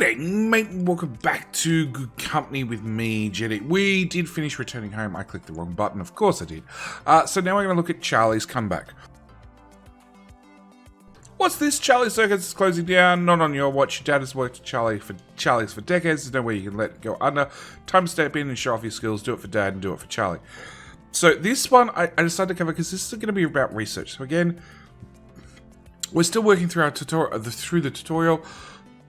G'day, mate, and welcome back to Good Company with me, Jetty. We did finish returning home. I clicked the wrong button, of course I did. So now we're going to look at Charlie's comeback. What's this? Charlie Circus is closing down. Not on your watch. Your dad has worked at Charlie's for decades. There's no way you can let it go under. Time to step in and show off your skills. Do it for Dad and do it for Charlie. So this one I decided to cover because this is going to be about research. So again, we're still working through our tutorial.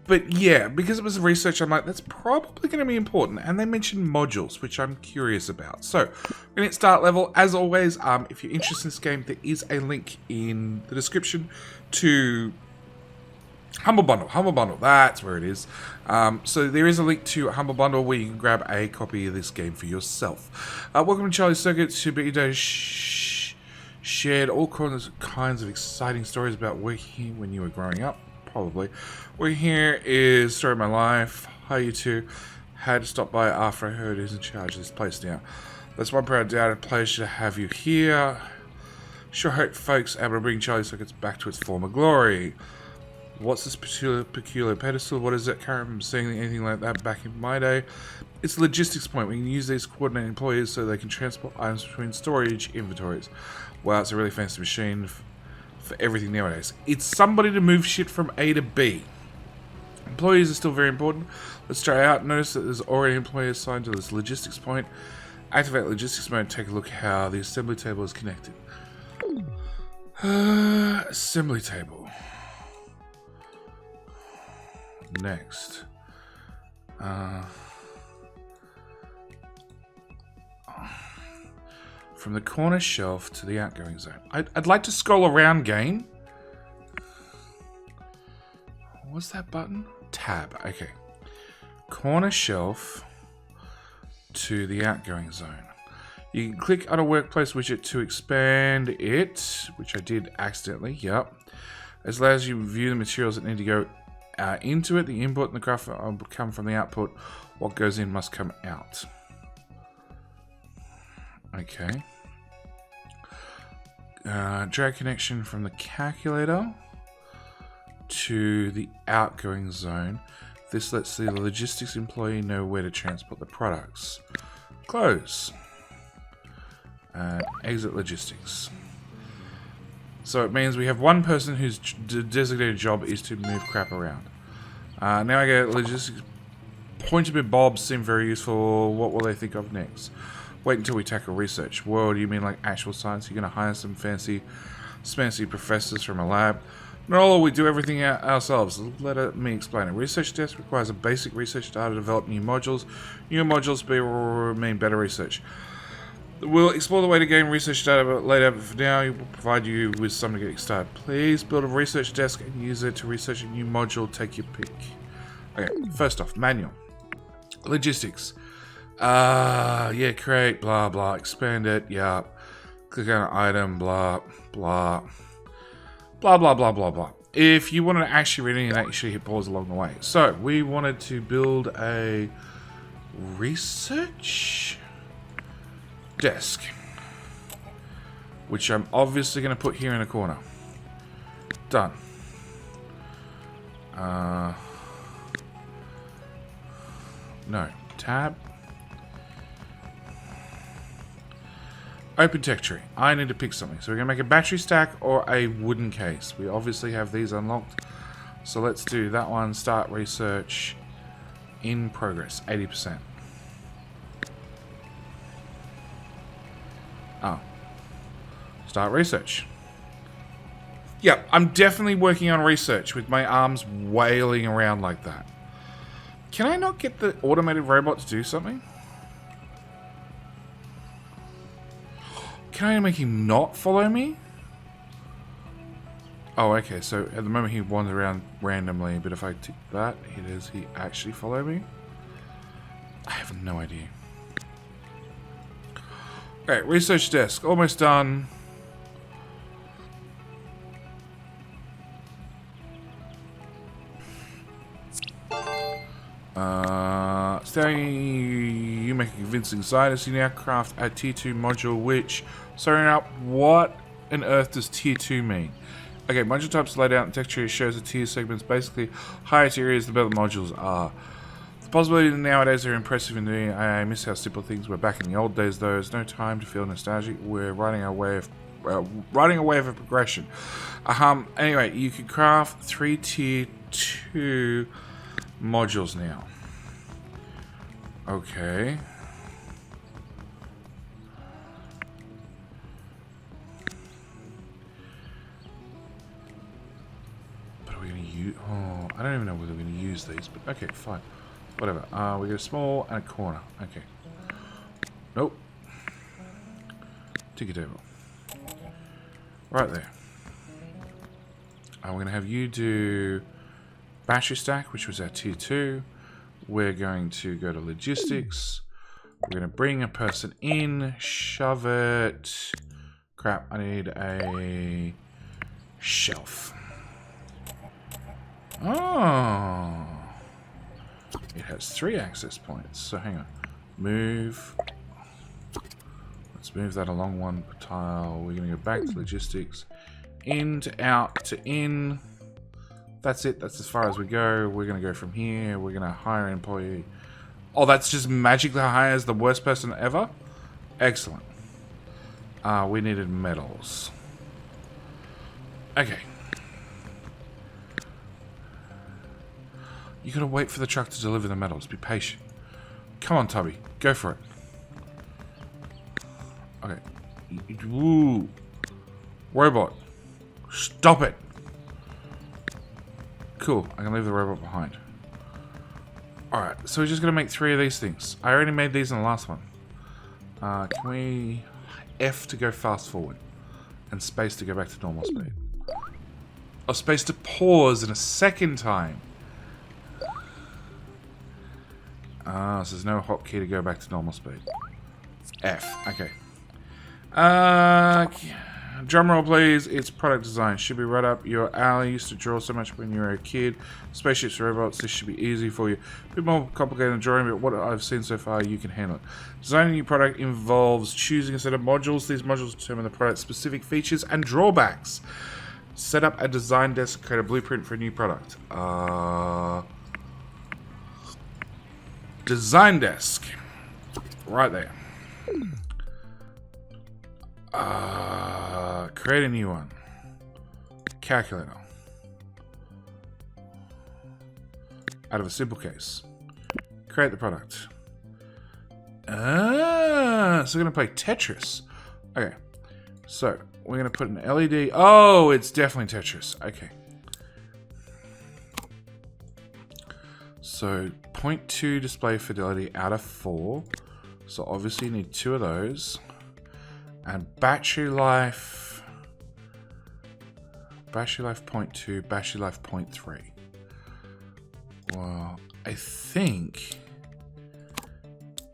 But yeah, because it was research, I'm like, that's probably going to be important. And they mentioned modules, which I'm curious about. So, we're going to start level. As always, if you're interested in this game, there is a link in the description to Humble Bundle. Humble Bundle, that's where it is. So there is a link to a Humble Bundle where you can grab a copy of this game for yourself. Welcome to Charlie's Circuit. Super Day shared all kinds of exciting stories about working when you were growing up. Probably. We're here is Story of My Life. Hi, you two. Had to stop by after I heard who's in charge of this place now. That's one proud dad. A pleasure to have you here. Sure hope folks able to bring Charlie Circuits back to its former glory. What's this peculiar pedestal? What is it? Can't remember seeing anything like that back in my day. It's a logistics point. We can use these coordinated employees so they can transport items between storage inventories. Wow, it's a really fancy machine for everything nowadays. It's somebody to move shit from A to B. Employees are still very important. Let's try out. Notice that there's already an employee assigned to this logistics point. Activate logistics mode. Take a look how the assembly table is connected. Assembly table. Next. From the corner shelf to the outgoing zone. I'd like to scroll around, game. What's that button? Tab. Okay. Corner shelf to the outgoing zone. You can click on a workplace widget to expand it, which I did accidentally. Yep. This allows you to view the materials that need to go into it. The input and the graph will come from the output. What goes in must come out. Okay. Drag connection from the calculator to the outgoing zone. This lets the logistics employee know where to transport the products. Close. Exit logistics. So it means we have one person whose designated job is to move crap around. Now I get logistics. Pointer bit bobs seem very useful. What will they think of next? Wait until we tackle research. Whoa, do you mean like actual science? You're going to hire some fancy professors from a lab? No, we do everything ourselves. Let me explain. A research desk requires a basic research data to develop new modules. New modules mean better research. We'll explore the way to gain research data later, but for now, we'll provide you with something to get started. Please build a research desk and use it to research a new module. Take your pick. Okay, first off, manual. Logistics. Yeah, create, blah, blah, expand it, yeah. Click on an item, blah, blah. Blah, blah, blah, blah, blah. If you wanted to actually read any of that, you should hit pause along the way. So, we wanted to build a research desk, which I'm obviously going to put here in a corner. Done. No. Tab. Open tech tree. I need to pick something. So we're going to make a battery stack or a wooden case. We obviously have these unlocked. So let's do that one. Start research. In progress. 80%. Oh. Start research. Yeah, I'm definitely working on research with my arms wailing around like that. Can I not get the automated robot to do something? Can I make him not follow me? Oh, okay, so at the moment he wanders around randomly, but if I tick that, does he actually follow me? I have no idea. Alright, research desk, almost done. Starting, you make a convincing scientist. You now craft a tier 2 module, which, sorry, now, what on earth does tier 2 mean? Okay, module types laid out in texture shows the tier segments. Basically, higher tiers, the better the modules are. The possibilities nowadays are impressive indeed. I miss how simple things were back in the old days, though. There's no time to feel nostalgic. We're riding a wave of progression. Anyway, you can craft 3 tier 2 modules now. Okay. But are we going to use... Oh, I don't even know whether we're going to use these, but okay, fine. Whatever. We get a small and a corner. Okay. Nope. Ticket table. Right there. We're going to have you do battery stack, which was our tier 2. We're going to go to logistics. We're going to bring a person in, shove it. Crap, I need a shelf. Oh. It has 3 access points. So hang on. Move. Let's move that along one tile. We're going to go back to logistics. In to out to in. That's it. That's as far as we go. We're going to go from here. We're going to hire an employee. Oh, that's just magically hires the worst person ever? Excellent. We needed metals. Okay. You got to wait for the truck to deliver the metals. Be patient. Come on, Tubby. Go for it. Okay. Woo. Robot. Stop it. Cool, I can leave the robot behind. Alright, so we're just going to make 3 of these things. I already made these in the last one. Can we... F to go fast forward. And space to go back to normal speed. Or space to pause in a second time. So there's no hotkey to go back to normal speed. It's F, okay. Drum roll, please. It's product design. Should be right up your alley. Used to draw so much when you were a kid. Spaceships, robots. This should be easy for you. A bit more complicated than drawing, but what I've seen so far, you can handle it. Designing a new product involves choosing a set of modules. These modules determine the product's specific features and drawbacks. Set up a design desk. Create a blueprint for a new product. Design desk. Right there. Create a new one. Calculator. Out of a simple case. Create the product. So we're going to play Tetris. Okay. So, we're going to put an LED. Oh, it's definitely Tetris. Okay. So, 0.2 display fidelity out of 4. So, obviously you need 2 of those. And battery life 0.2, battery life 0.3. Well, I think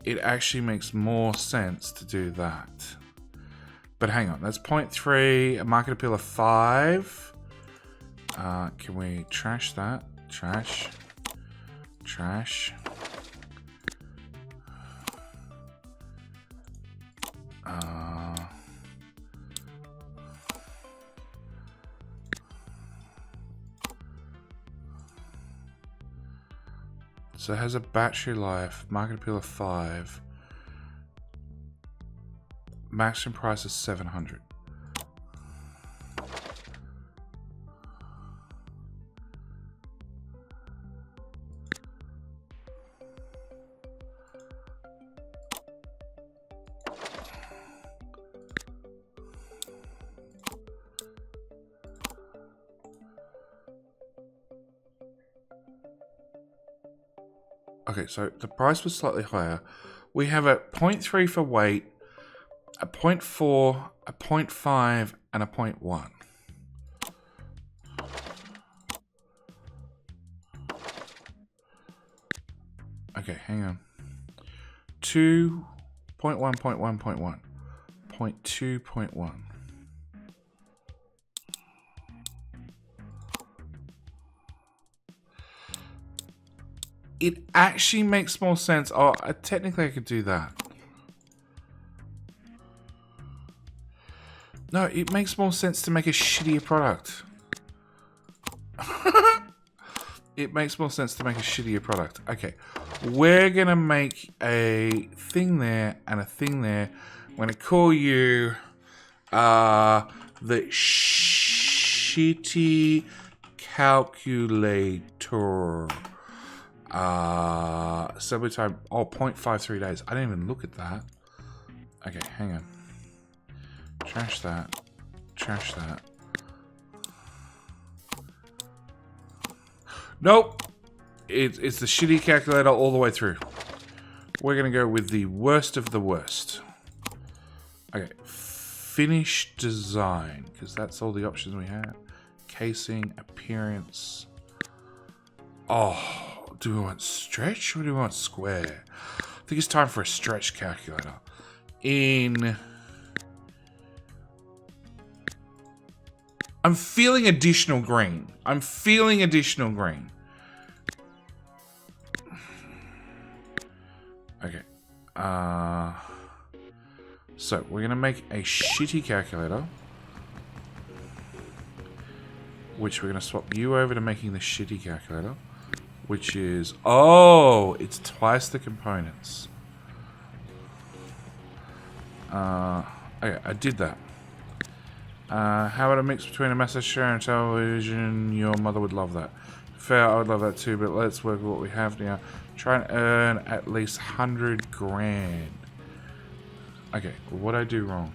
it actually makes more sense to do that. But hang on, that's 0.3, a market appeal of 5. Can we trash that? Trash. So it has a battery life, market appeal of 5. Maximum price is 700. Okay, so the price was slightly higher. We have a 0.3 for weight, a 0.4, a 0.5, and a 0.1. Okay, hang on. 2, 0.1, 0.1, 0.1. 0.2, 0.1. It actually makes more sense. Oh, technically I could do that. No, it makes more sense to make a shittier product. it makes more sense to make a shittier product. Okay, we're gonna make a thing there and a thing there. I'm gonna call you the shitty calculator. Assembly time, 0.53 days. I didn't even look at that. Okay, hang on. Trash that. Trash that. Nope. It's the shitty calculator all the way through. We're going to go with the worst of the worst. Okay. Finish design. Because that's all the options we have. Casing, appearance. Oh, do we want stretch or do we want square? I think it's time for a stretch calculator. I'm feeling additional green. I'm feeling additional green. Okay. So we're gonna make a shitty calculator, which we're gonna swap you over to making the shitty calculator, which is it's twice the components. Okay, I did that. How about a mix between a massive share and television? Your mother would love that. Fair, I would love that too, but let's work with what we have now. Try and earn at least 100 grand. Okay, what did I do wrong?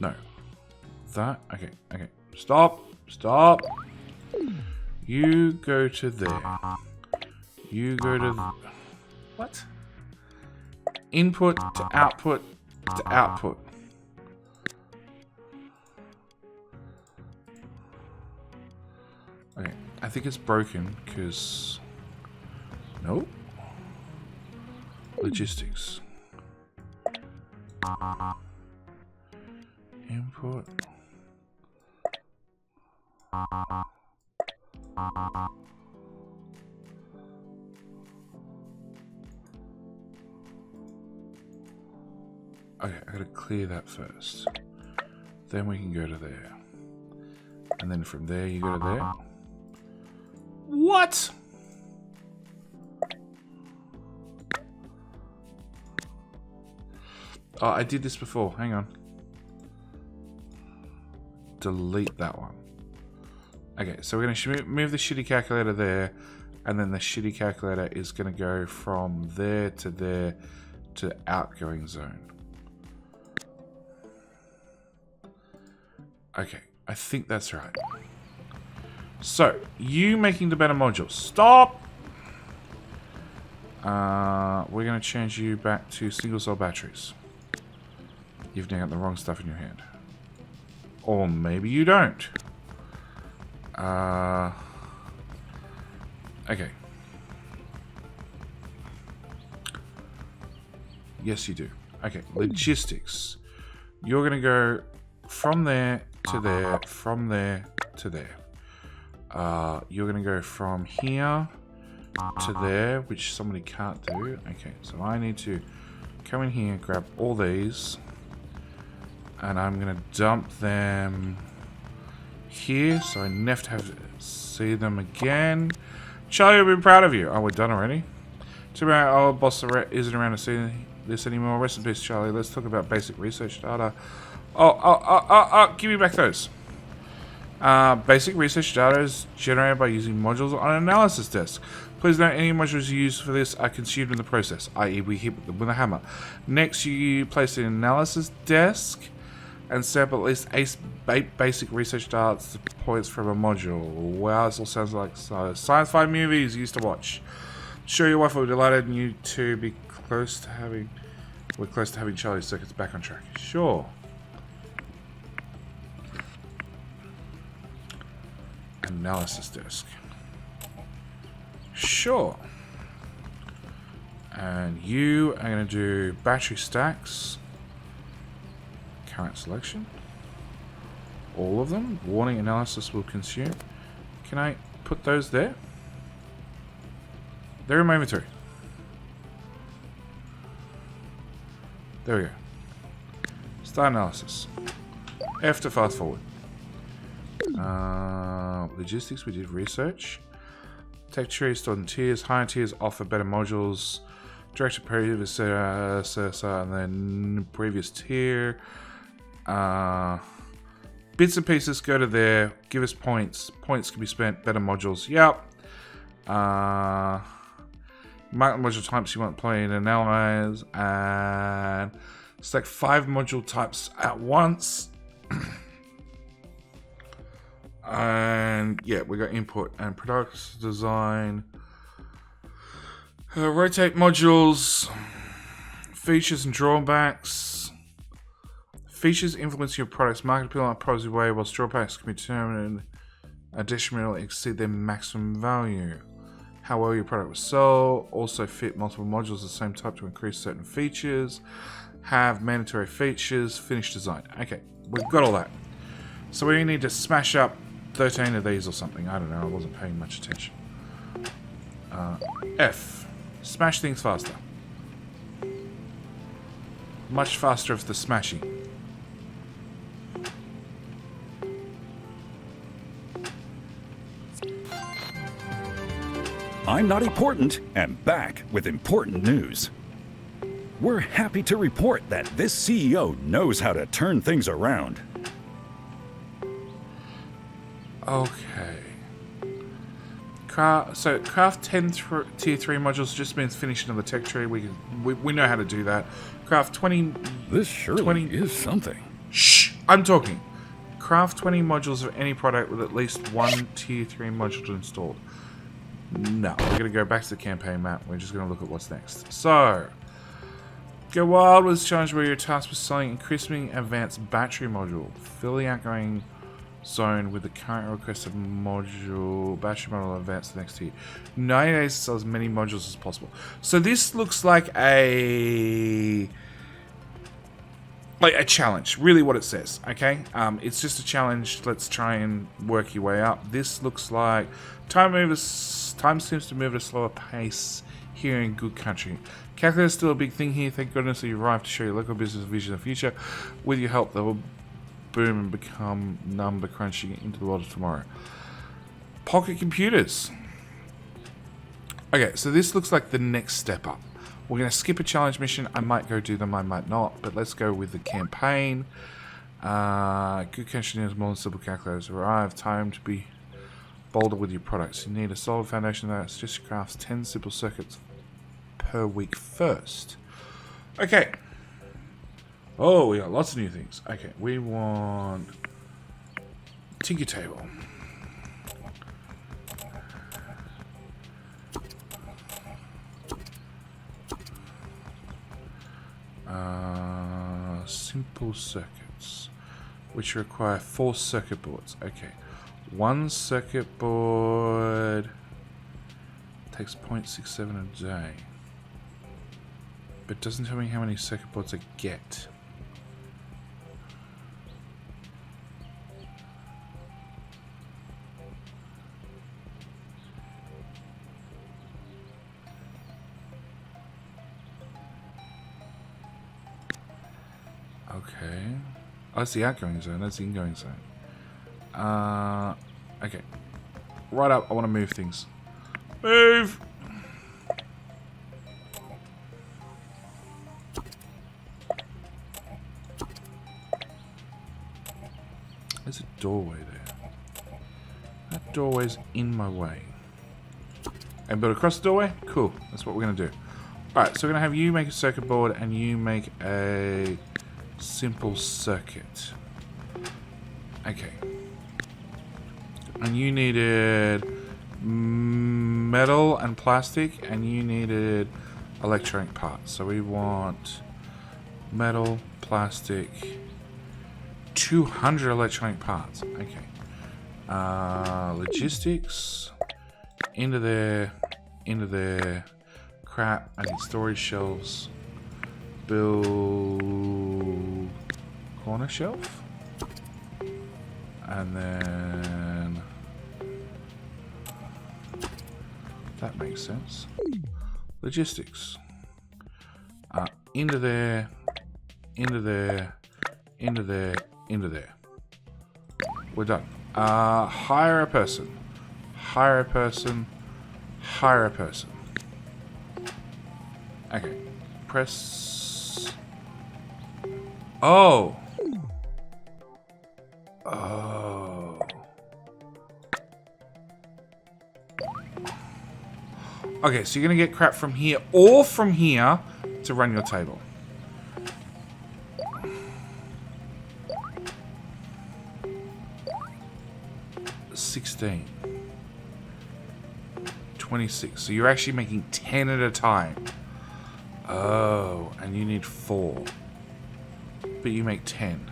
No. That? Okay, okay. Stop! Stop! You go to there. You go to... What? Input to output to output. Okay, I think it's broken because... Nope. Logistics. Input. Okay, I gotta clear that first. Then we can go to there. And then from there you go to there. What? Oh, I did this before. Hang on. Delete that one. Okay, so we're going to move the shitty calculator there. And then the shitty calculator is going to go from there to outgoing zone. Okay, I think that's right. So, you making the better module. Stop! We're going to change you back to single cell batteries. You've now got the wrong stuff in your hand. Or maybe you don't. Okay. Yes, you do. Okay, logistics. You're going to go from there to there, from there to there. You're going to go from here to there, which somebody can't do. Okay, so I need to come in here, grab all these, and I'm going to dump them here, so I never have to see them again. Charlie will be proud of you. Oh, we're done already? Too bad our boss isn't around to see this anymore. Rest in peace, Charlie. Let's talk about basic research data. Give me back those. Basic research data is generated by using modules on an analysis desk. Please note any modules used for this are consumed in the process, i.e. we hit them with a hammer. Next, you place an analysis desk and sample at least 8 basic research data points from a module. Wow, this all sounds like sci-fi movies you used to watch. Sure, your wife will be delighted and you two be close to having... We're close to having Charlie's circuits back on track. Sure. Analysis desk. Sure. And you are going to do battery stacks. Current selection. All of them. Warning analysis will consume. Can I put those there? They're in my inventory. There we go. Start analysis. F to fast forward. Logistics, we did research. Tech tree stored in tiers. Higher tiers offer better modules. Direct to previous and then previous tier. Bits and pieces go to there. Give us points. Points can be spent. Better modules. Yep. Mark the module types you want to play and analyze. And select 5 module types at once. And yeah, we got input and products, design, rotate modules, features and drawbacks. Features influence your product's market appeal in a positive way, whilst drawbacks can be determined additionally exceed their maximum value. How well your product will sell. Also fit multiple modules of the same type to increase certain features. Have mandatory features. Finish design. Okay, we've got all that. So we need to smash up 13 of these or something. I don't know. I wasn't paying much attention. F. Smash things faster. Much faster of the smashing. I'm Not Important, and back with important news. We're happy to report that this CEO knows how to turn things around. Okay. So craft 10 tier 3 modules just means finishing of the tech tree. We know how to do that. Craft 20... This surely is something. Shh! I'm talking. Craft 20 modules of any product with at least one tier 3 module installed. No, we're going to go back to the campaign map. We're just going to look at what's next. So, go wild with this challenge where your task was selling increasingly advanced battery module. Fill the outgoing zone with the current requested module. Battery module advance the next tier. 90 days to sell as many modules as possible. So this looks like a challenge. Really what it says, okay? It's just a challenge. Let's try and work your way up. This looks like time seems to move at a slower pace here in good country. Calculator is still a big thing here. Thank goodness that you arrived to show your local business vision of the future. With your help, they will boom and become number crunching into the world of tomorrow. Pocket computers. Okay, so this looks like the next step up. We're going to skip a challenge mission. I might go do them, I might not, but let's go with the campaign. Good country needs more than simple calculators. Arrive. Time to be bolder with your products. You need a solid foundation that just crafts 10 simple circuits per week first. Okay. Oh, we got lots of new things. Okay, we want Tinker Table. Simple circuits, which require 4 circuit boards. Okay. 1 circuit board takes 0.67 a day, but doesn't tell me how many circuit boards I get. Okay. Oh, that's the outgoing zone. That's the ingoing zone. Okay. Right up. I want to move things. Move! There's a doorway there. That doorway's in my way. And build across the doorway? Cool. That's what we're going to do. Alright, so we're going to have you make a circuit board and you make a simple circuit. Okay. And you needed metal and plastic, and you needed electronic parts. So we want metal, plastic, 200 electronic parts. Okay. Logistics. Into there. Crap. I need storage shelves. Build corner shelf. And then that makes sense. Logistics. Into there, into there, into there. We're done. Hire a person. Hire a person. Hire a person. Okay. Press. Oh. Oh. Okay, so you're going to get crap from here or from here to run your table. $16. $26. So you're actually making 10 at a time. Oh, and you need 4. But you make 10.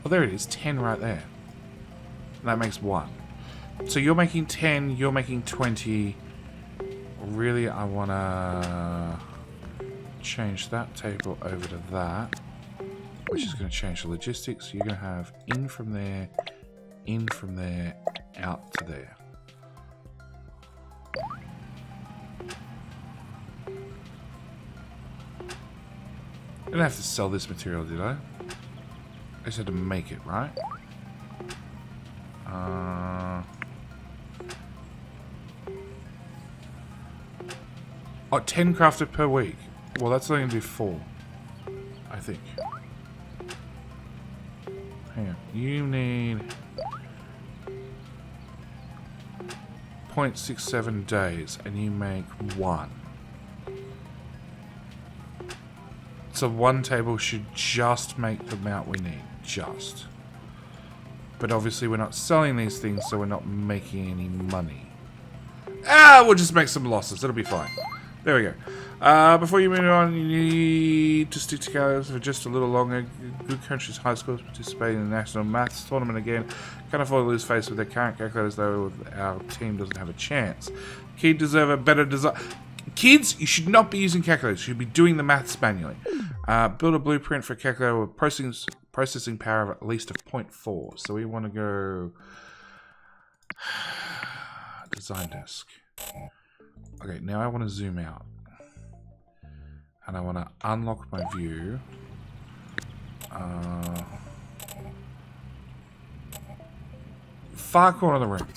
Oh, there it is. 10 right there. That makes 1. So you're making 10, you're making 20. Really, I want to change that table over to that, which is going to change the logistics. So you're going to have in from there, out to there. I didn't have to sell this material, did I? I just had to make it, right? Oh, 10 crafted per week. Well, that's only going to do 4, I think. Hang on. You need 0.67 days, and you make 1. So 1 table should just make the amount we need. Just. But obviously we're not selling these things, so we're not making any money. We'll just make some losses. It'll be fine. There we go. Before you move on, you need to stick together for just a little longer. Good countries high schools participating in the national maths tournament again. Can't afford to lose face with their current calculators, though our team doesn't have a chance. Kids deserve a better design. Kids, you should not be using calculators. You should be doing the maths manually. Build a blueprint for a calculator with processing power of at least 0.4. So we want to go design desk. Okay, now I want to zoom out. And I want to unlock my view. Far corner of the room.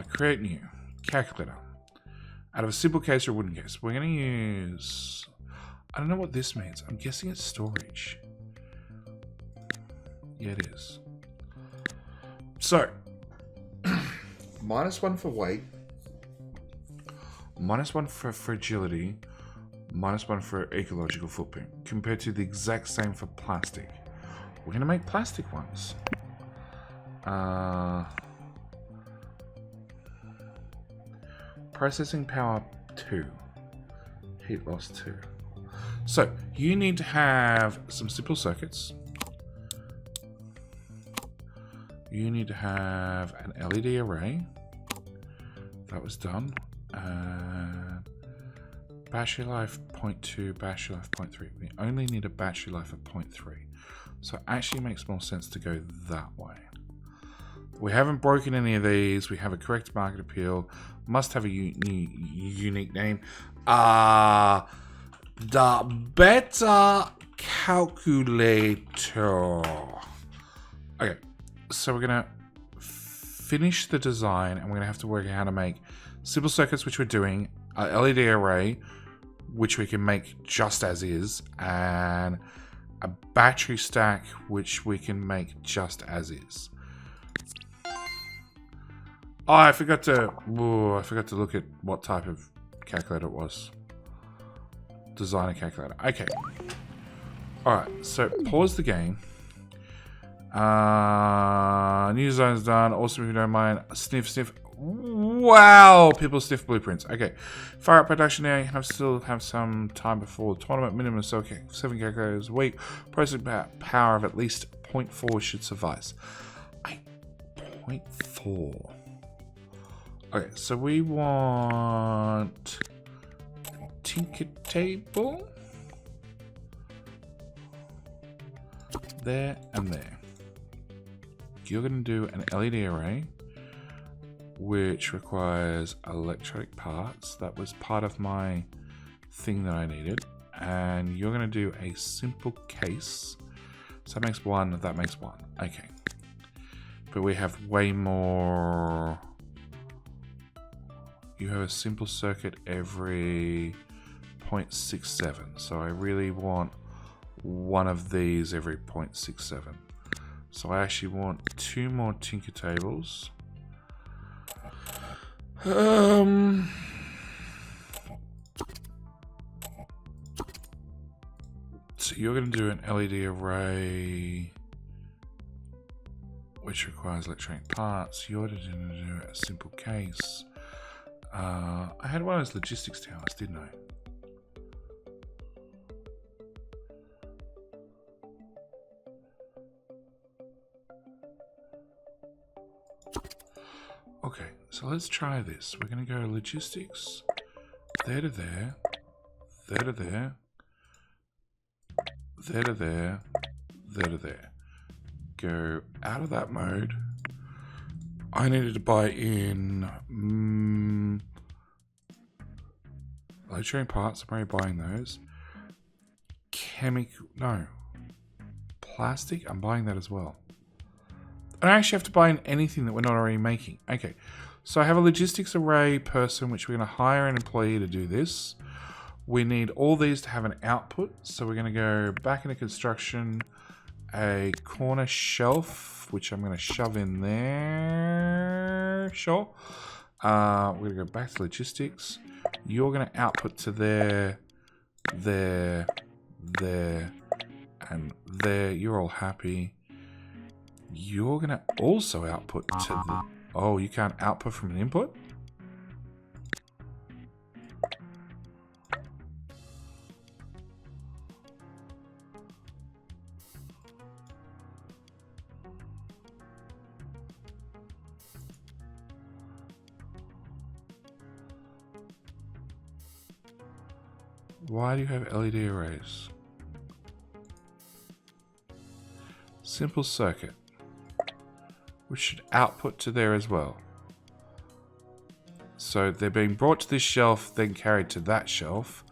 Create new. Calculator. Out of a simple case or a wooden case. We're going to use... I don't know what this means. I'm guessing it's storage. Yeah, it is. So, -1 for weight. -1 for fragility, -1 for ecological footprint, compared to the exact same for plastic. We're going to make plastic ones. Processing power 2. Heat loss 2. So, you need to have some simple circuits. You need to have an LED array. That was done. Battery life 0.2, battery life 0.3. We only need a battery life of 0.3. So it actually makes more sense to go that way. We haven't broken any of these. We have a correct market appeal. Must have a unique name. The better calculator. Okay, so we're going to finish the design and we're going to have to work out how to make simple circuits, which we're doing, a LED array, which we can make just as is, and a battery stack, which we can make just as is. Oh, I forgot to look at what type of calculator it was. Designer calculator. Okay. Alright, so pause the game. New design's done. Awesome, if you don't mind. Sniff. Wow, people sniff blueprints. Okay, fire up production now. You still have some time before the tournament. Minimum 7 calculators a week. Processing power of at least 0.4 should suffice. 0.4. Okay, so we want a tinker table there and there. You're going to do an LED array, which requires electronic parts. That was part of my thing that I needed. And you're going to do a simple case. So that makes 1, that makes 1. Okay. But we have way more. You have a simple circuit every 0.67. So I really want one of these every 0.67. So I actually want 2 more Tinker tables. So you're going to do an LED array which requires electronic parts. You're going to do a simple case. I had one of those logistics towers, didn't I? Okay, so let's try this. We're going to go logistics, there to there, there to there, there to there, there to there. Go out of that mode. I needed to buy in electronic parts. I'm already buying those. Plastic. I'm buying that as well. I don't actually have to buy in anything that we're not already making. Okay, so I have a logistics array person, which we're going to hire an employee to do this. We need all these to have an output, so we're going to go back into construction, a corner shelf, which I'm going to shove in there. Sure. We're going to go back to logistics. You're going to output to there, there, there, and there. You're all happy. You're going to also output to the... Oh, you can't output from an input? Why do you have LED arrays? Simple circuit, which should output to there as well. So they're being brought to this shelf, then carried to that shelf.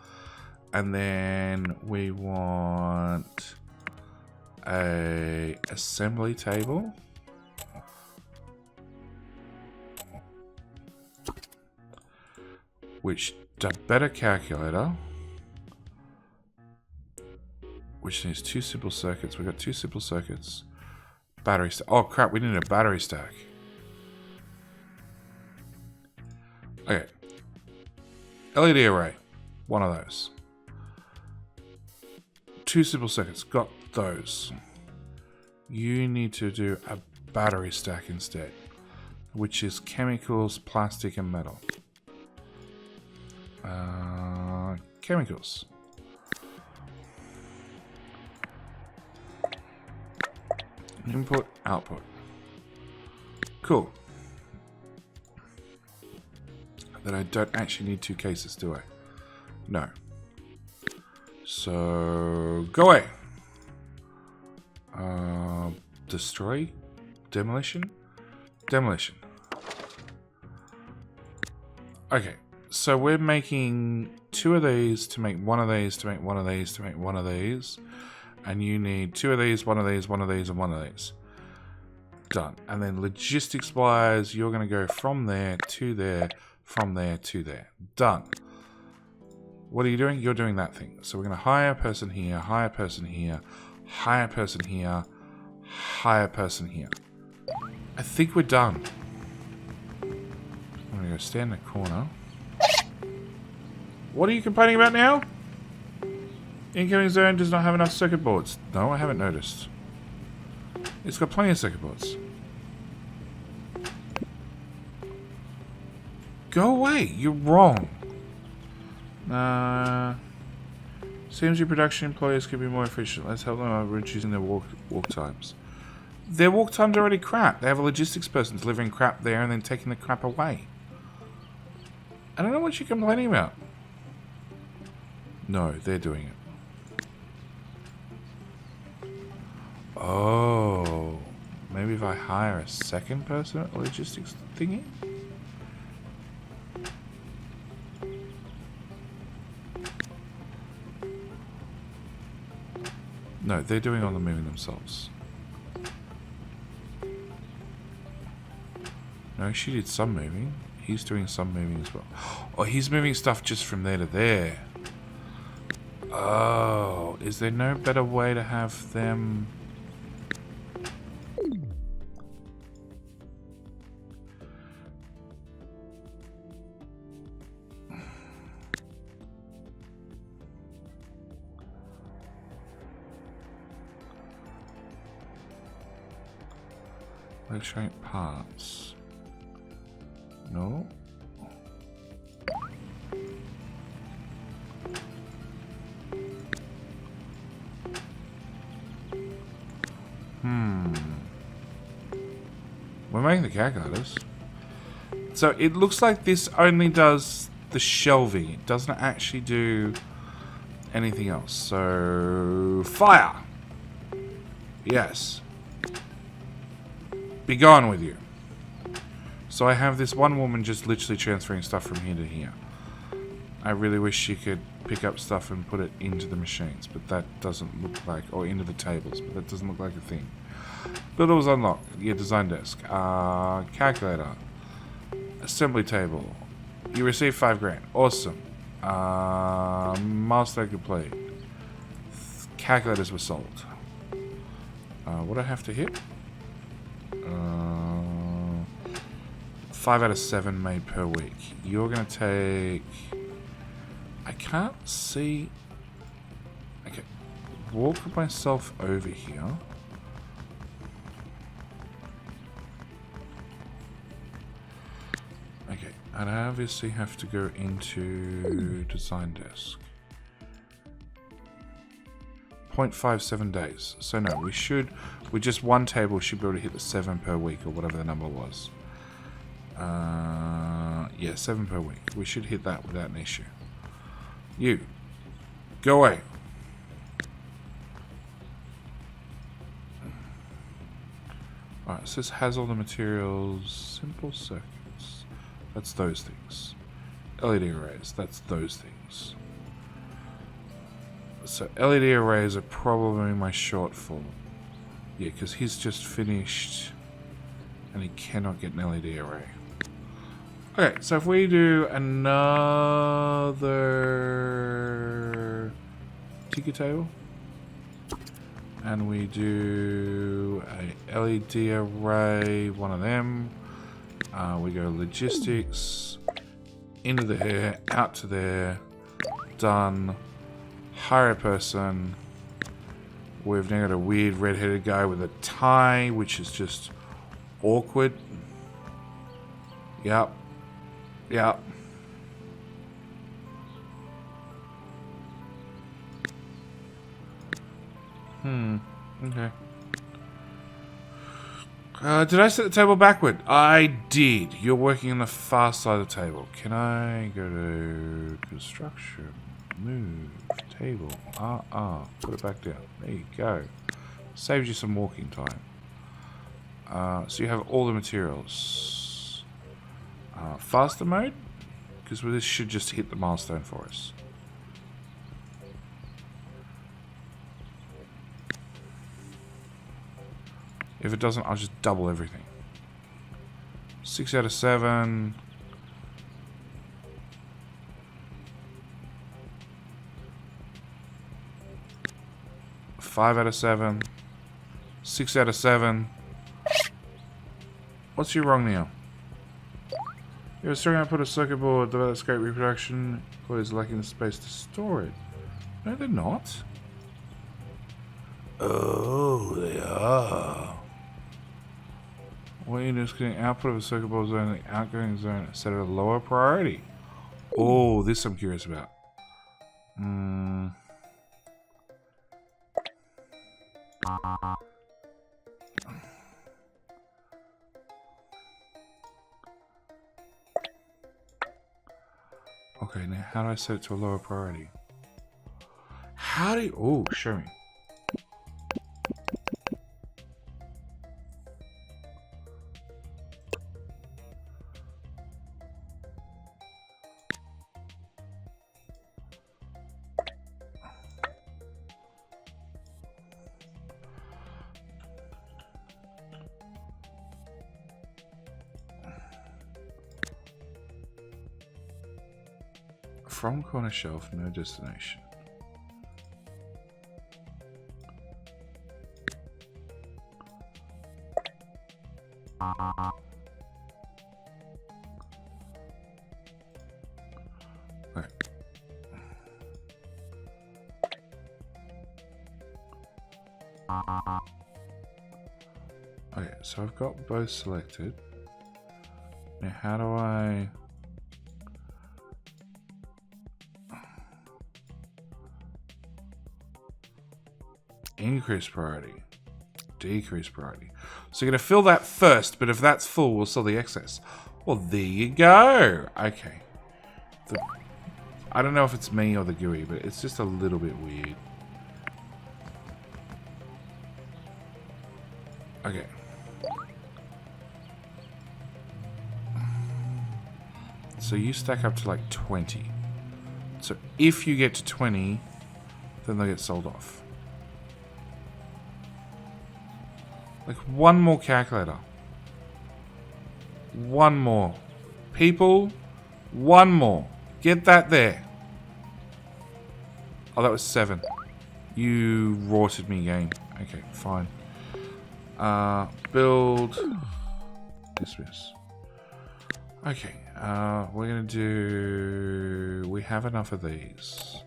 And then we want a assembly table. Which a better calculator. Which needs 2 simple circuits. We've got 2 simple circuits. Battery stack. Oh crap, we need a battery stack. Okay. LED array. One of those. 2 simple circuits. Got those. You need to do a battery stack instead. Which is chemicals, plastic, and metal. Chemicals. Input, output. Cool. Then I don't actually need 2 cases, do I? No. So, go away. Destroy? Demolition? Demolition. Okay. So we're making 2 of these to make 1 of these to make 1 of these to make 1 of these. And you need 2 of these, 1 of these, 1 of these, and 1 of these. Done. And then logistics-wise, you're going to go from there to there, from there to there. Done. What are you doing? You're doing that thing. So we're going to hire a person here, hire a person here, hire a person here, hire a person here. I think we're done. I'm going to go stand in the corner. What are you complaining about now? Incoming zone does not have enough circuit boards. No, I haven't noticed. It's got plenty of circuit boards. Go away. You're wrong. Seems your production employees could be more efficient. Let's help them by reducing their walk times. Their walk times are already crap. They have a logistics person delivering crap there and then taking the crap away. I don't know what you're complaining about. No, they're doing it. Oh, maybe if I hire a second person at logistics thingy? No, they're doing all the moving themselves. No, she did some moving. He's doing some moving as well. Oh, he's moving stuff just from there to there. Oh, is there no better way to have them... Electronic parts. No. We're making the calculators. So it looks like this only does the shelving. It doesn't actually do anything else. So fire. Yes. Be gone with you. So I have this one woman just literally transferring stuff from here to here. I really wish she could pick up stuff and put it into the machines, but that doesn't look like, or into the tables, but that doesn't look like a thing. Builder was unlocked. Yeah, design desk. Calculator. Assembly table. You received 5 grand. Awesome. Milestone complete. Calculators were sold. What do I have to hit? 5 out of 7 made per week. You're going to take... I can't see... Okay. Walk myself over here. Okay. And I obviously have to go into design desk. 0.57 days. So no, we should... With just one table, we should be able to hit the 7 per week or whatever the number was. Yeah, 7 per week. We should hit that without an issue. You. Go away. Alright, so this has all the materials. Simple circuits. That's those things. LED arrays. That's those things. So LED arrays are probably my shortfall. Yeah, because he's just finished and he cannot get an LED array. Okay, so if we do another ticket table and we do a LED array, one of them, we go logistics, into there, out to there, done, hire a person. We've now got a weird red-headed guy with a tie, which is just awkward. Yep. Yep. Okay. Did I set the table backward? I did. You're working on the far side of the table. Can I go to construction? Move. Table. Put it back down. There you go. Saves you some walking time. So you have all the materials. Faster mode? Because this should just hit the milestone for us. If it doesn't, I'll just double everything. 6 out of 7. Five out of 7. 6 out of 7. What's you wrong now? You're still going to put a circuit board, develop great reproduction, employees lacking the space to store it. No, they're not. Oh, they are. What you do is getting output of a circuit board zone and the outgoing zone set at a lower priority. Oh, this I'm curious about. Okay, now how do I set it to a lower priority? How do you... Oh, show me. From corner shelf, no destination. Right. Okay, so I've got both selected. Now how do I... increase priority, decrease priority. So you're going to fill that first, but if that's full, we'll sell the excess. Well, there you go. Okay. I don't know if it's me or the GUI, but it's just a little bit weird. Okay. So you stack up to like 20. So if you get to 20, then they get sold off. Like one more calculator. One more. People, one more. Get that there. Oh, that was 7. You rorted me, game. Okay, fine. Build. Dismiss. Okay, we're gonna do... we have enough of these.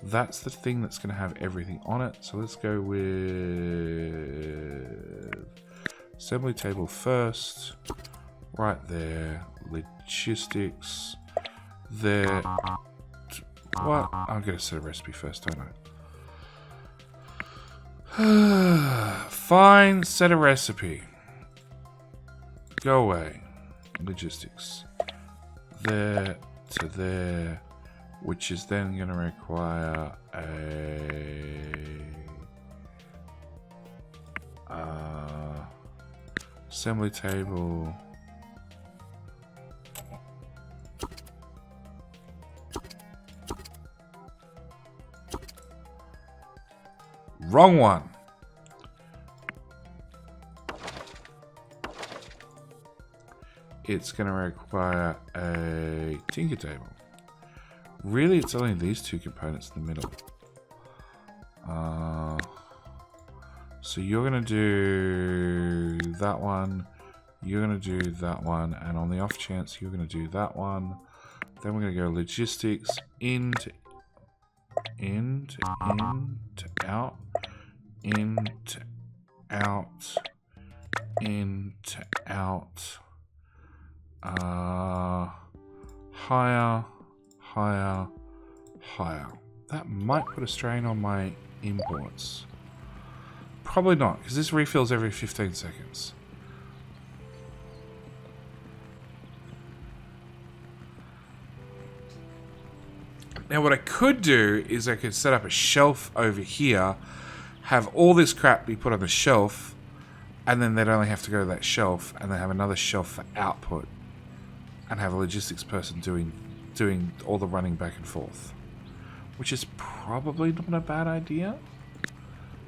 That's the thing that's going to have everything on it. So let's go with assembly table first. Right there. Logistics. There. What? I'm going to set a recipe first, don't I? Fine. Set a recipe. Go away. Logistics. There to there. Which is then going to require a assembly table. Wrong one. It's going to require a tinker table. Really, it's only these two components in the middle. So you're going to do that one. You're going to do that one. And on the off chance you're going to do that one, then we're going to go logistics in to out, in to out, in to out, higher, higher, higher. That might put a strain on my imports. Probably not, because this refills every 15 seconds. Now what I could do is I could set up a shelf over here, have all this crap be put on the shelf, and then they'd only have to go to that shelf, and then have another shelf for output, and have a logistics person doing all the running back and forth. Which is probably not a bad idea,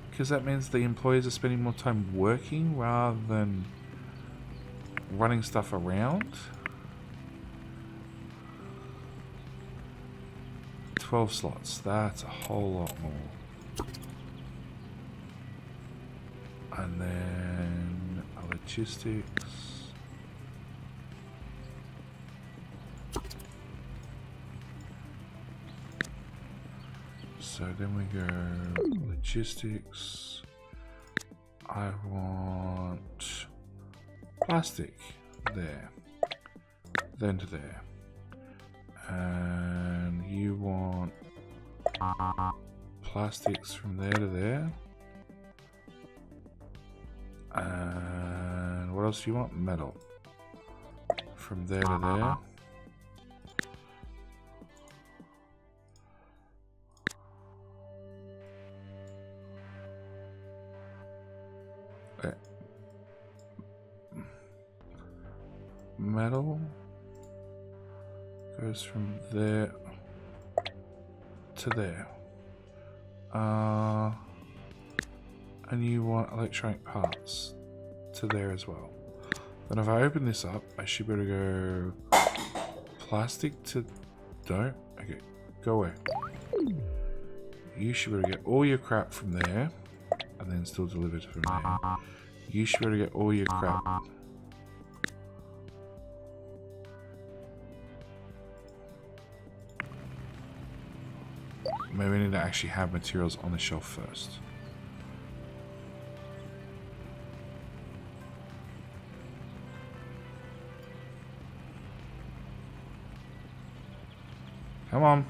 because that means the employees are spending more time working rather than running stuff around. 12 slots, that's a whole lot more. And then logistics. So then we go logistics. I want plastic there, then to there. And you want plastics from there to there. And what else do you want? Metal. From there to there. Okay. Metal goes from there to there. And you want electronic parts to there as well. Then if I open this up, I should be able to go plastic to... Don't? Okay. Go away. You should be able to get all your crap from there, and then still deliver it from there. You should be able to get all your crap. Maybe we need to actually have materials on the shelf first. Come on.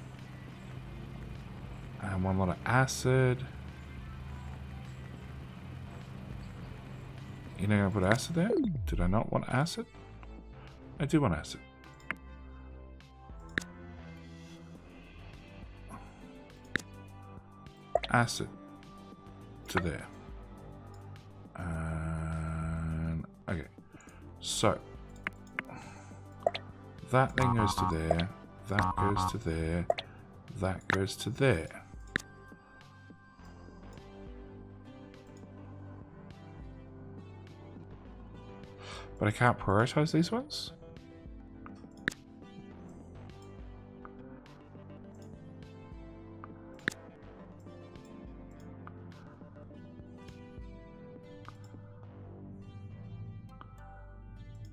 And one lot of acid. You're not going to put acid there? Did I not want acid? I do want acid. Acid to there. And okay. So that then goes to there. That goes to there. That goes to there. But I can't prioritize these ones?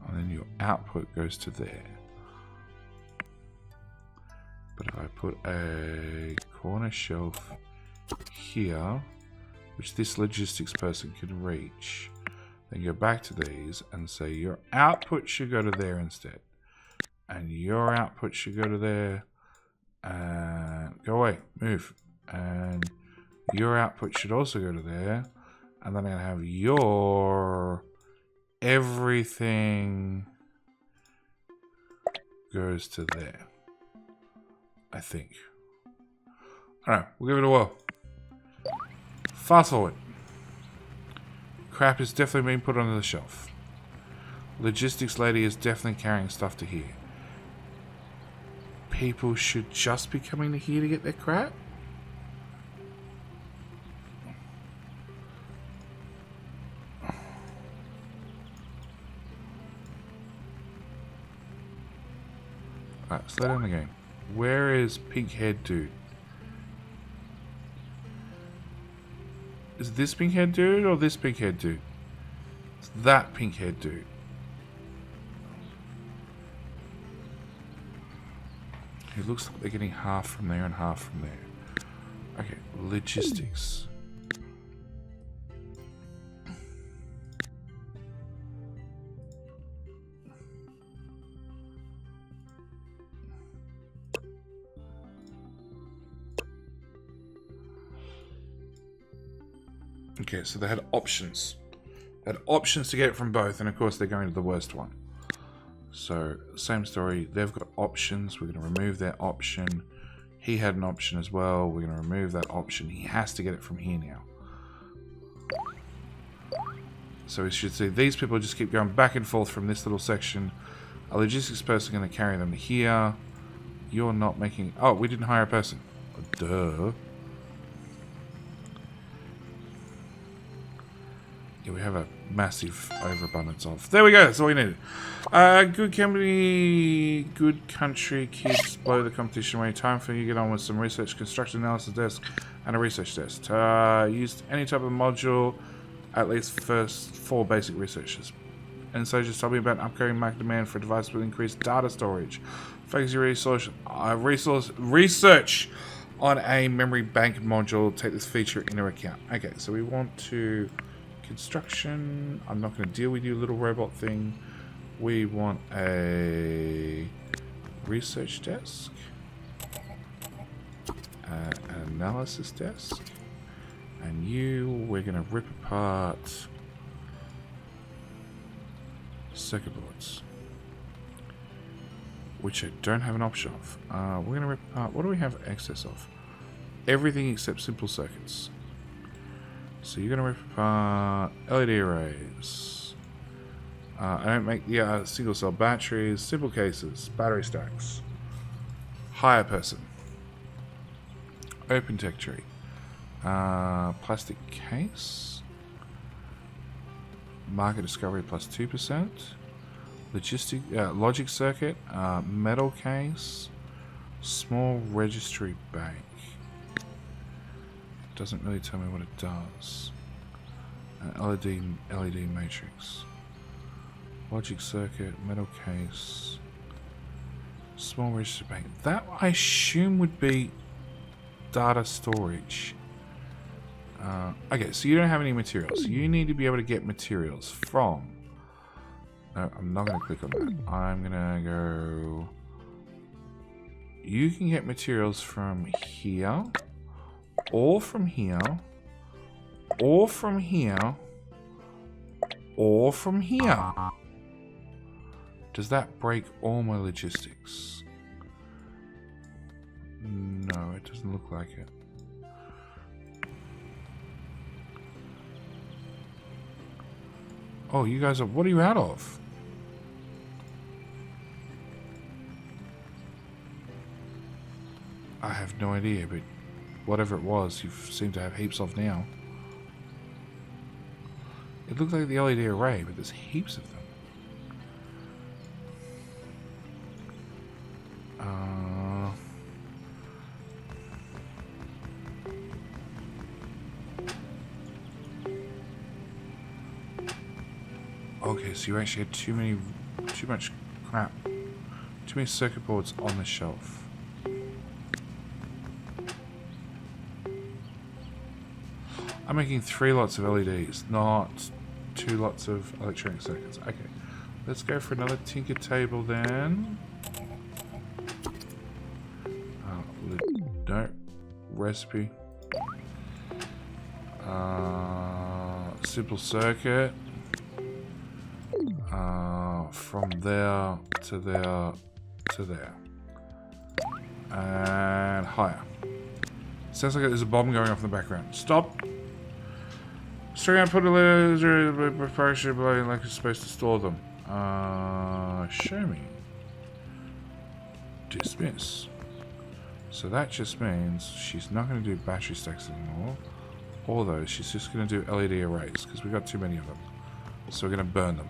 And then your output goes to there. But if I put a corner shelf here, which this logistics person can reach, then go back to these and say your output should go to there instead. And your output should go to there. And go away, move. And your output should also go to there. And then I'm going to have your everything goes to there. I think. Alright, we'll give it a whirl. Fast forward. Crap is definitely being put onto the shelf. Logistics lady is definitely carrying stuff to here. People should just be coming to here to get their crap? Alright, slow down the game. Where is pink haired dude? Is this pink haired dude or this pink haired dude? It's that pink haired dude. It looks like they're getting half from there and half from there. Okay, logistics. Okay, so they had options. They had options to get it from both, and of course they're going to the worst one. So, same story. They've got options. We're going to remove their option. He had an option as well. We're going to remove that option. He has to get it from here now. So we should see these people just keep going back and forth from this little section. A logistics person going to carry them to here. You're not making... Oh, we didn't hire a person. Duh. Yeah, we have a massive overabundance of... There we go, that's all we needed. Good company, good country, kids, blow the competition away. Time for you to get on with some research, construction analysis desk, and a research desk. Used any type of module, at least first 4 basic researches. And so just tell me about upgrading market demand for devices with increased data storage. Focus your research on a memory bank module. Take this feature into account. Okay, so we want to... Construction. I'm not going to deal with you, little robot thing. We want a research desk, an analysis desk, and you, we're going to rip apart circuit boards, which I don't have an option of. We're going to rip apart, what do we have excess of? Everything except simple circuits. So you're going to rip apart LED arrays. I don't make the single cell batteries, simple cases, battery stacks. Hire person. Open tech tree. Plastic case. Market discovery plus 2%. Logic circuit. Metal case. Small registry bank. It doesn't really tell me what it does. An LED matrix. Logic circuit, metal case. Small register bank. That I assume would be data storage. Okay, so you don't have any materials. You need to be able to get materials from... No, I'm not going to click on that. I'm going to go... You can get materials from here, or from here, or from here, or from here. Does that break all my logistics? No, it doesn't look like it. Oh, you guys are... What are you out of? I have no idea, but whatever it was, you seem to have heaps of now. It looks like the LED array, but there's heaps of them. Okay, so you actually had too much crap. Too many circuit boards on the shelf. I'm making 3 lots of LEDs, not 2 lots of electronic circuits. Okay, let's go for another tinker table then. No, recipe. Simple circuit. From there to there to there. And higher. Sounds like there's a bomb going off in the background. Stop! String out, put a laser preparation like it's supposed to store them. Show me. Dismiss. So that just means she's not going to do battery stacks anymore. Although she's just going to do LED arrays because we've got too many of them. So we're going to burn them.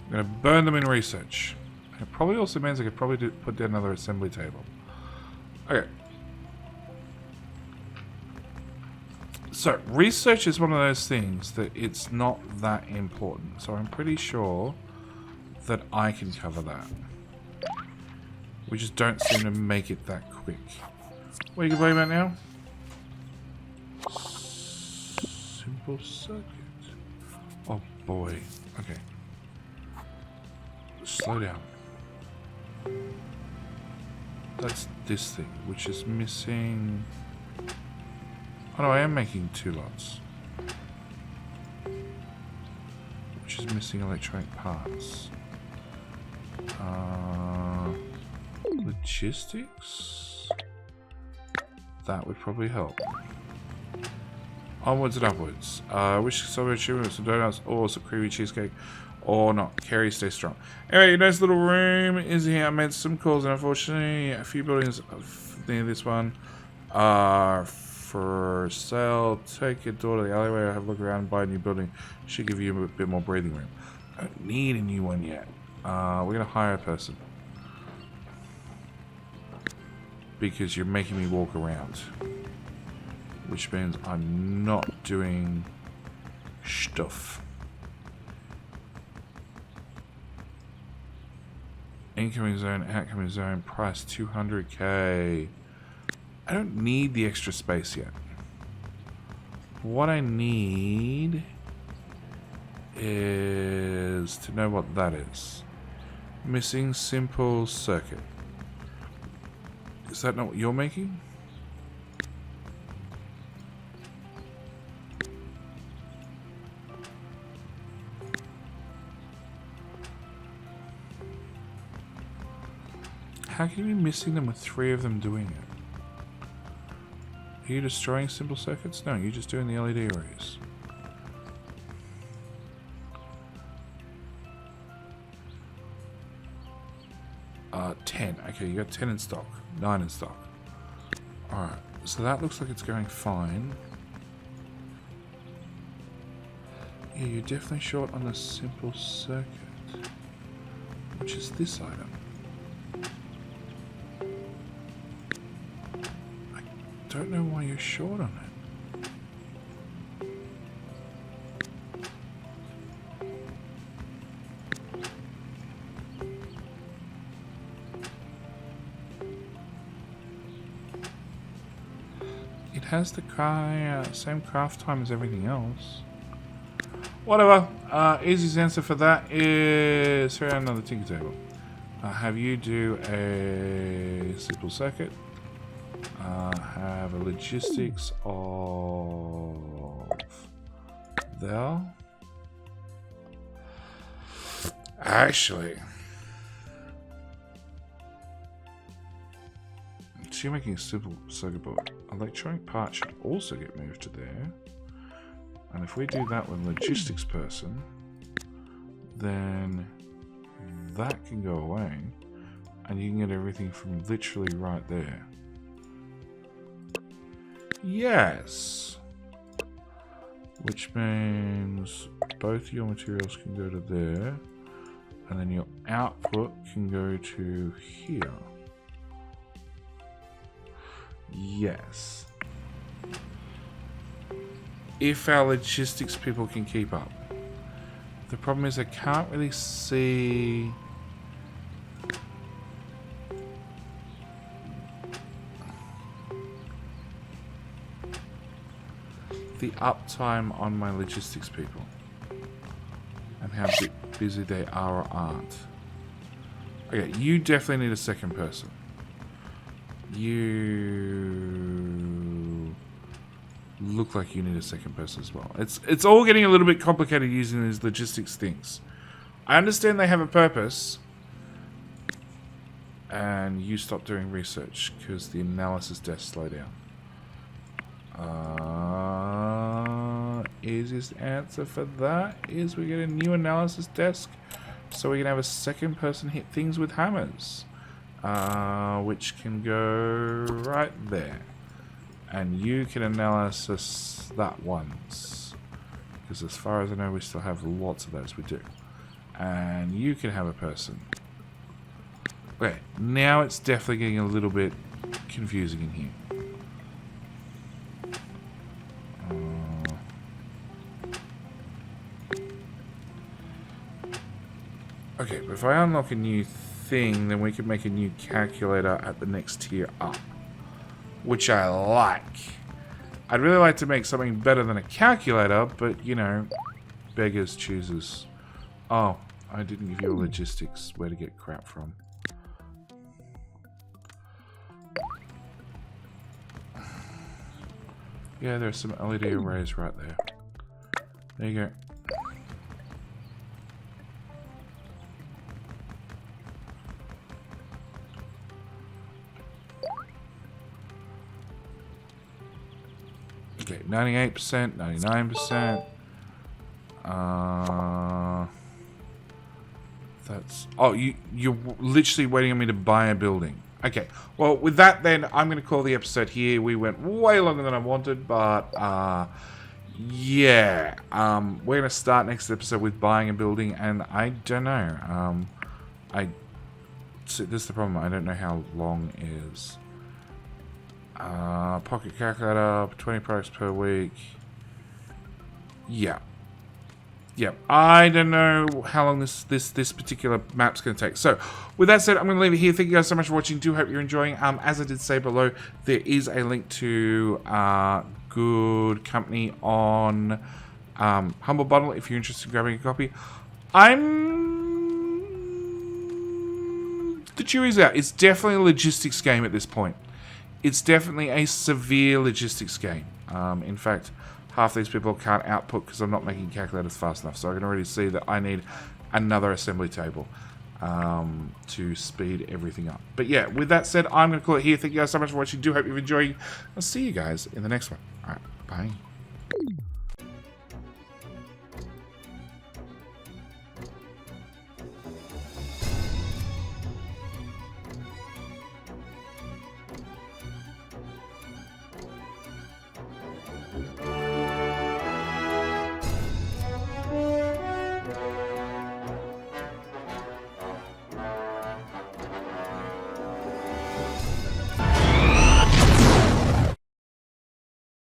I'm going to burn them in research. It probably also means I could probably put down another assembly table. Okay. So, research is one of those things that it's not that important. So I'm pretty sure that I can cover that. We just don't seem to make it that quick. What are you complaining about now? Simple circuit. Oh boy. Okay. Slow down. That's this thing, which is missing... Oh no, I am making 2 lots. Which is missing electronic parts. Logistics? That would probably help. Onwards and upwards. Wish celebrate achievement with some donuts or some creamy cheesecake. Or not. Carrie, stay strong. Anyway, nice little room is here. I made some calls, and unfortunately, a few buildings near this one are for sale. Take your daughter to the alleyway, have a look around, and buy a new building. Should give you a bit more breathing room. I don't need a new one yet. We're going to hire a person. Because you're making me walk around. Which means I'm not doing stuff. Incoming zone, outgoing zone, price 200k. I don't need the extra space yet. What I need is to know what that is. Missing simple circuit. Is that not what you're making? How can you be missing them with 3 of them doing it? Are you destroying simple circuits? No, you're just doing the LED arrays. Uh, 10. Okay, you got 10 in stock. 9 in stock. Alright, so that looks like it's going fine. Yeah, you're definitely short on the simple circuit. Which is this item. don't know why you're short on it. It has the same craft time as everything else. Whatever. Easiest answer for that is throw out another tinker table. Have you do a simple circuit. Have a logistics of there. Actually, so you're making a simple circuit board. Electronic part should also get moved to there. And if we do that with logistics person, then that can go away. And you can get everything from literally right there. Yes. Which means both your materials can go to there. And then your output can go to here. Yes. If our logistics people can keep up. The problem is I can't really see the uptime on my logistics people and how busy they are or aren't. Okay, you definitely need a second person. You look like you need a second person as well. It's all getting a little bit complicated using these logistics things. I understand they have a purpose, and you stop doing research because the analysis desk slowed down. Easiest answer for that is we get a new analysis desk so we can have a second person hit things with hammers, which can go right there. And you can analysis that once, because as far as I know we still have lots of those. We do. And you can have a person. Okay, now it's definitely getting a little bit confusing in here. Okay, but if I unlock a new thing, then we can make a new calculator at the next tier up. Which I like. I'd really like to make something better than a calculator, but, you know, beggars chooses. Oh, I didn't give you a logistics where to get crap from. Yeah, there's some LED arrays right there. There you go. Okay, 98%, 99%. That's... Oh, you're literally waiting on me to buy a building. Okay, well, with that then, I'm going to call the episode here. We went way longer than I wanted, but, yeah. We're going to start next episode with buying a building, and I don't know. So this is the problem. I don't know how long is... pocket calculator, 20 products per week. Yeah. Yeah. I don't know how long this particular map's going to take. So, with that said, I'm going to leave it here. Thank you guys so much for watching. Do hope you're enjoying. As I did say below, there is a link to good company on Humble Bundle if you're interested in grabbing a copy. The jury's out. It's definitely a logistics game at this point. It's definitely a severe logistics game. In fact, half these people can't output because I'm not making calculators fast enough. So I can already see that I need another assembly table to speed everything up. But yeah, with that said, I'm going to call it here. Thank you guys so much for watching. Do hope you're enjoying. I'll see you guys in the next one. All right, bye.